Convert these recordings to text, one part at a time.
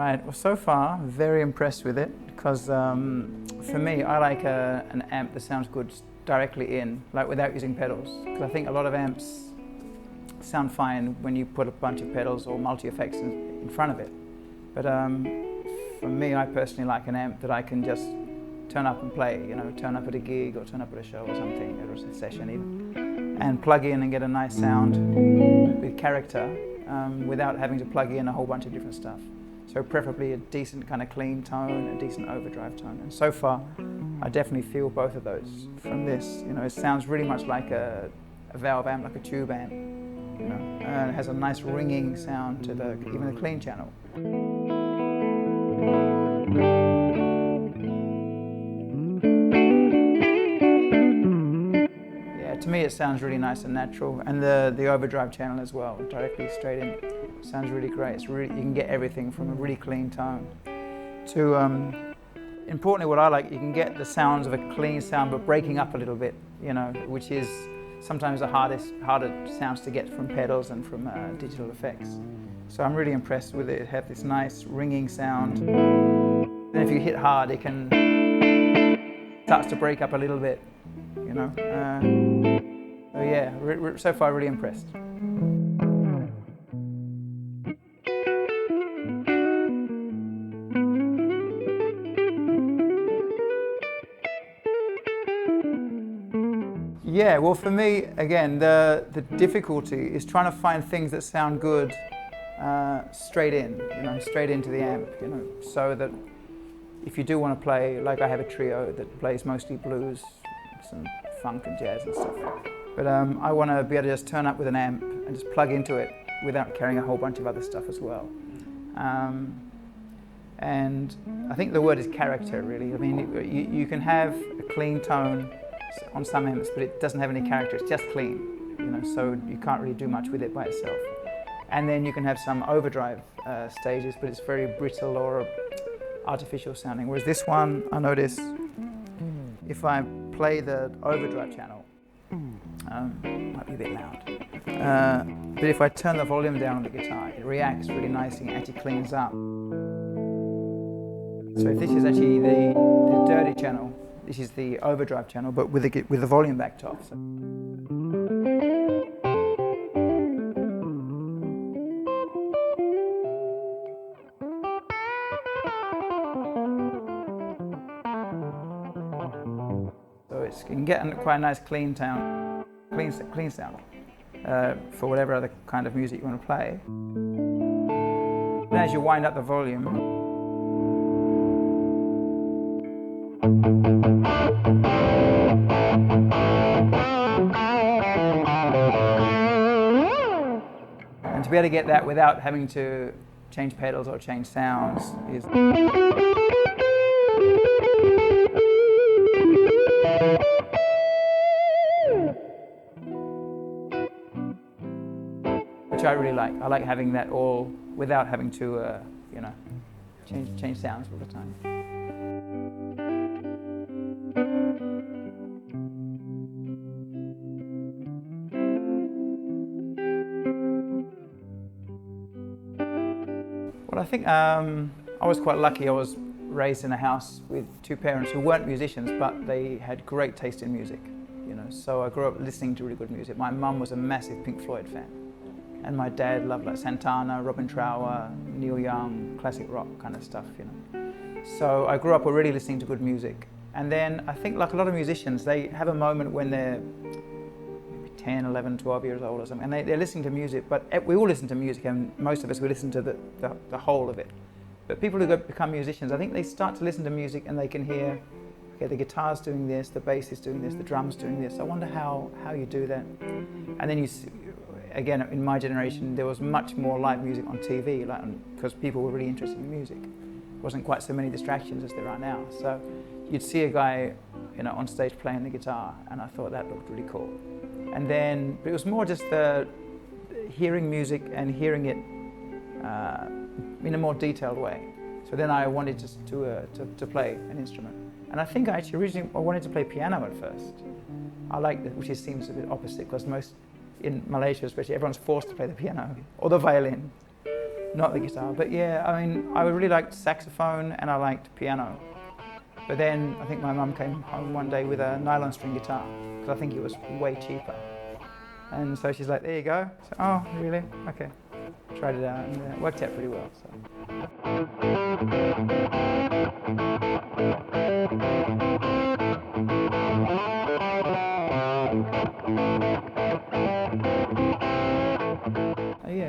Right, well so far, very impressed with it because for me, I like an amp that sounds good directly in, like without using pedals. Because I think a lot of amps sound fine when you put a bunch of pedals or multi-effects in front of it. But for me, I personally like an amp that I can just turn up and play, you know, turn up at a gig or turn up at a show or something, or a session even, and plug in and get a nice sound with character without having to plug in a whole bunch of different stuff. So preferably a decent kind of clean tone, a decent overdrive tone. And so far, I definitely feel both of those from this. You know, it sounds really much like a valve amp, like a tube amp. You know, and it has a nice ringing sound to even the clean channel. Yeah, to me it sounds really nice and natural, and the overdrive channel as well, directly straight in. Sounds really great. It's really, you can get everything from a really clean tone to, importantly what I like, you can get the sounds of a clean sound but breaking up a little bit, you know, which is sometimes the harder sounds to get from pedals and from digital effects. So I'm really impressed with it. It has this nice ringing sound. And if you hit hard, it starts to break up a little bit, you know. So yeah, so far really impressed. Yeah, well for me, again, the difficulty is trying to find things that sound good straight in, you know, straight into the amp, you know, so that if you do want to play, like I have a trio that plays mostly blues, some funk and jazz and stuff, but I want to be able to just turn up with an amp and just plug into it without carrying a whole bunch of other stuff as well. And I think the word is character, really. I mean, you can have a clean tone on some amps, but it doesn't have any character, it's just clean, you know, so you can't really do much with it by itself. And then you can have some overdrive stages, but it's very brittle or artificial sounding. Whereas this one, I notice, if I play the overdrive channel, might be a bit loud, but if I turn the volume down on the guitar, it reacts really nicely and actually cleans up. So if this is actually the dirty channel, this is the overdrive channel, but with the volume backed off. So. You can get quite a nice clean sound, clean sound for whatever other kind of music you want to play. And as you wind up the volume, and to be able to get that without having to change pedals or change sounds is. Which I really like. I like having that all without having to, you know, change sounds all the time. Well, I think I was quite lucky. I was raised in a house with two parents who weren't musicians, but they had great taste in music, you know. So I grew up listening to really good music. My mum was a massive Pink Floyd fan, and my dad loved like Santana, Robin Trower, Neil Young, classic rock kind of stuff, you know. So I grew up already listening to good music. And then I think like a lot of musicians, they have a moment when they're maybe 10, 11, 12 years old or something, and they're listening to music, but we all listen to music, and most of us, we listen to the whole of it. But people who become musicians, I think they start to listen to music and they can hear, okay, the guitar's doing this, the bass is doing this, the drum's doing this. I wonder how you do that. And then you see, again, in my generation, there was much more live music on TV, like, because people were really interested in music. There wasn't quite so many distractions as there are now. So you'd see a guy, you know, on stage playing the guitar, and I thought that looked really cool. And then, but it was more just the hearing music and hearing it in a more detailed way. So then I wanted to play an instrument. And I think I actually originally wanted to play piano at first. I like that, which seems a bit opposite, because most, in Malaysia especially, everyone's forced to play the piano or the violin. not the guitar. But yeah, I mean, I really liked saxophone and I liked piano. But then I think my mum came home one day with a nylon string guitar because I think it was way cheaper. And so she's like, there you go. So, oh, really? Okay. Tried it out and it worked out pretty well. So. Yeah,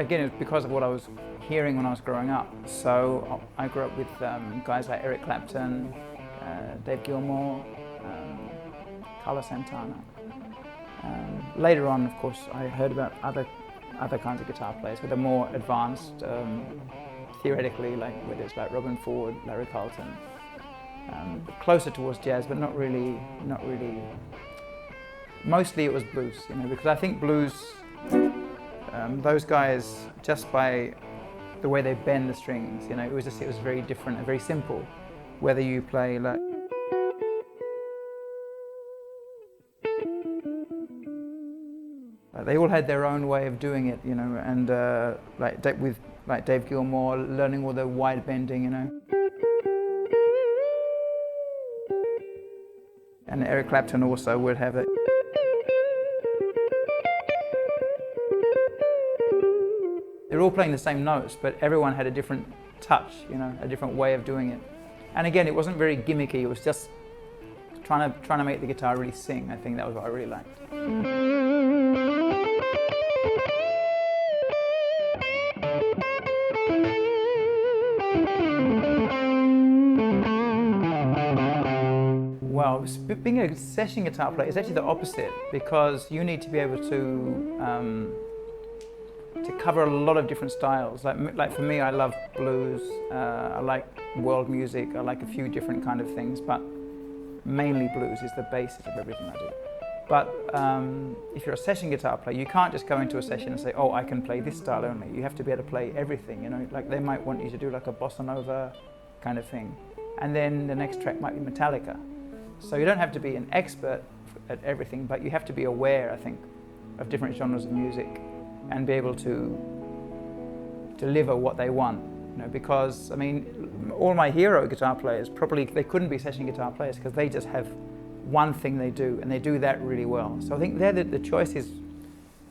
again, it was because of what I was hearing when I was growing up. So I grew up with guys like Eric Clapton, Dave Gilmour, Carlos Santana. Later on, of course, I heard about other kinds of guitar players with a more advanced, theoretically, like whether it's like Robin Ford, Larry Carlton, closer towards jazz, but not really. Mostly it was blues, you know, because I think blues, those guys, just by the way they bend the strings, you know, it was very different and very simple. Whether you play like they all had their own way of doing it, you know, and like Dave Gilmour, learning all the wide bending, you know. And Eric Clapton also would have it. They're all playing the same notes, but everyone had a different touch, you know, a different way of doing it. And again, it wasn't very gimmicky, it was just trying to make the guitar really sing. I think that was what I really liked. Well, being a session guitar player is actually the opposite, because you need to be able to cover a lot of different styles. Like for me, I love blues, I like world music, I like a few different kind of things, but mainly blues is the basis of everything I do. But if you're a session guitar player, you can't just go into a session and say, oh, I can play this style only. You have to be able to play everything, you know, like they might want you to do like a bossa nova kind of thing. And then the next track might be Metallica. So you don't have to be an expert at everything, but you have to be aware, I think, of different genres of music and be able to deliver what they want. You know, because, I mean, all my hero guitar players, probably they couldn't be session guitar players because they just have one thing they do, and they do that really well. So I think they're the choices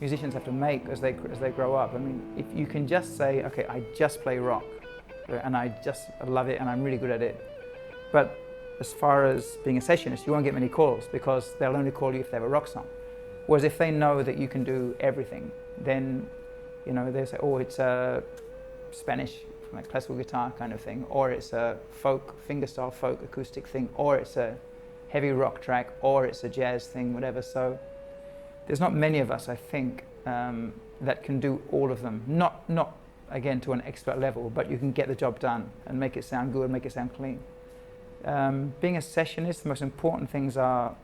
musicians have to make as they grow up. I mean, if you can just say, okay, I just play rock, and I love it, and I'm really good at it. But as far as being a sessionist, you won't get many calls because they'll only call you if they have a rock song. Whereas if they know that you can do everything, then, you know, they say, oh, it's a Spanish, like classical guitar kind of thing, or it's a folk, fingerstyle folk acoustic thing, or it's a heavy rock track, or it's a jazz thing, whatever. So there's not many of us, I think, that can do all of them. Not again to an expert level, but you can get the job done and make it sound good, make it sound clean. Being a sessionist, the most important things are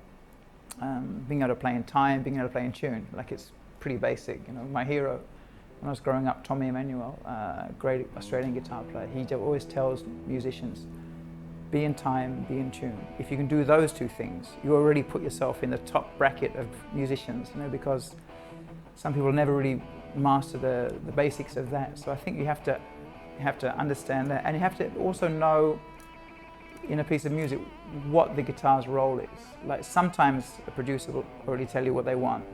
being able to play in time, being able to play in tune. Like, it's pretty basic. You know, my hero, when I was growing up, Tommy Emmanuel, a great Australian guitar player, he always tells musicians, be in time, be in tune. If you can do those two things, you already put yourself in the top bracket of musicians, you know, because some people never really master the basics of that. So I think you have to understand that, and you have to also know in a piece of music what the guitar's role is. Like, sometimes a producer will already tell you what they want,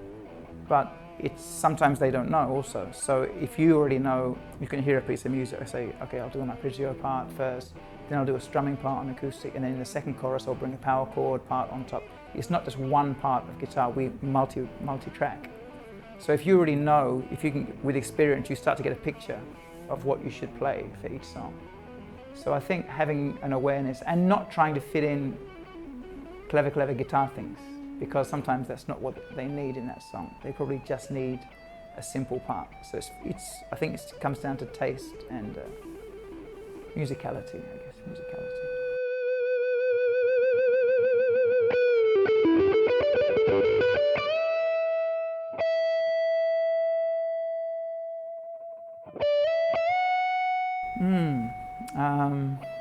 but sometimes they don't know also. So if you already know, you can hear a piece of music, I say, okay, I'll do an arpeggio part first, then I'll do a strumming part on acoustic, and then in the second chorus I'll bring a power chord part on top. It's not just one part of guitar, we multi-track. So if you already know, if you can, with experience, you start to get a picture of what you should play for each song. So I think having an awareness and not trying to fit in clever guitar things, because sometimes that's not what they need in that song. They probably just need a simple part. So I think it comes down to taste and musicality, I guess, musicality.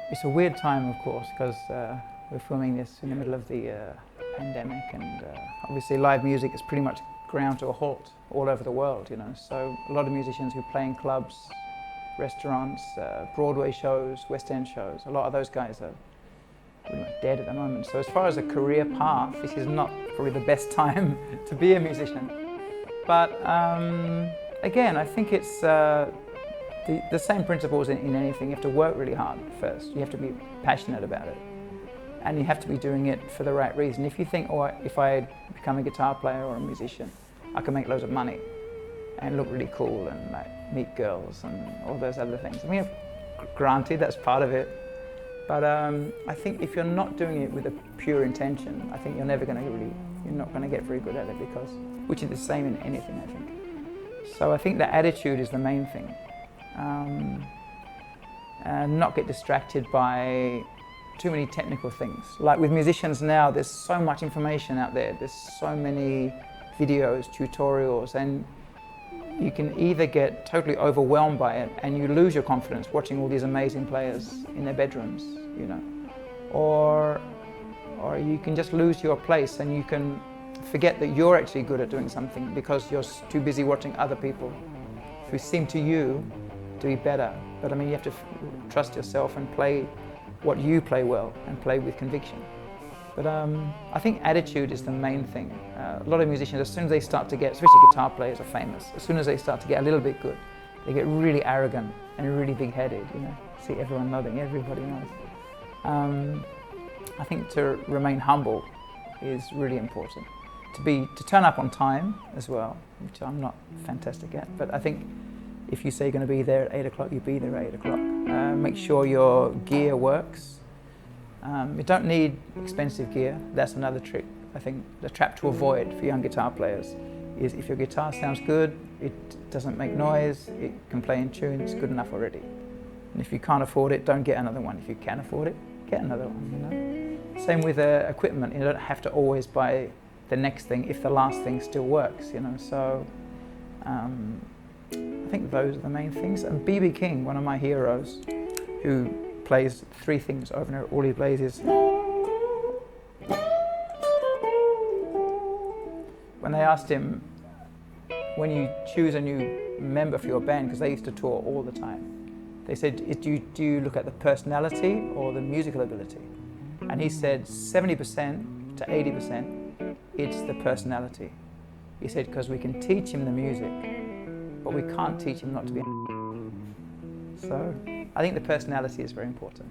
It's a weird time, of course, because we're filming this in the middle of the pandemic, and obviously live music is pretty much ground to a halt all over the world, you know. So a lot of musicians who play in clubs restaurants, Broadway shows, West End shows. A lot of those guys are pretty much dead at the moment. So as far as a career path, this is not probably the best time to be a musician. But again, I think it's the same principles in anything. You have to work really hard first. You have to be passionate about it. And you have to be doing it for the right reason. If you think, oh, if I become a guitar player or a musician, I can make loads of money and look really cool and like meet girls and all those other things. I mean, granted, that's part of it. But I think if you're not doing it with a pure intention, I think you're not going to get very good at it, because, which is the same in anything, I think. So I think the attitude is the main thing. And not get distracted by too many technical things. Like with musicians now, there's so much information out there. There's so many videos, tutorials, and you can either get totally overwhelmed by it and you lose your confidence watching all these amazing players in their bedrooms, you know, or you can just lose your place and you can forget that you're actually good at doing something because you're too busy watching other people who seem to you to be better. But I mean, you have to trust yourself and play what you play well and play with conviction. But I think attitude is the main thing. A lot of musicians, as soon as they start to get, especially guitar players are famous, as soon as they start to get a little bit good, they get really arrogant and really big-headed, you know. See everyone nodding, everybody knows. I think to remain humble is really important. To turn up on time as well, which I'm not fantastic at, but I think if you say you're going to be there at 8 o'clock, you be there at 8 o'clock. Make sure your gear works. You don't need expensive gear. That's another trick. I think the trap to avoid for young guitar players is if your guitar sounds good, it doesn't make noise, it can play in tune, it's good enough already. And if you can't afford it, don't get another one. If you can afford it, get another one, you know. Same with equipment. You don't have to always buy the next thing if the last thing still works, you know. So I think those are the main things. And B.B. King, one of my heroes, who plays 3 things over and over. All he plays is. When they asked him, when you choose a new member for your band, because they used to tour all the time, they said, do you look at the personality or the musical ability? And he said 70% to 80%, it's the personality. He said, because we can teach him the music, but we can't teach him not to be. So I think the personality is very important.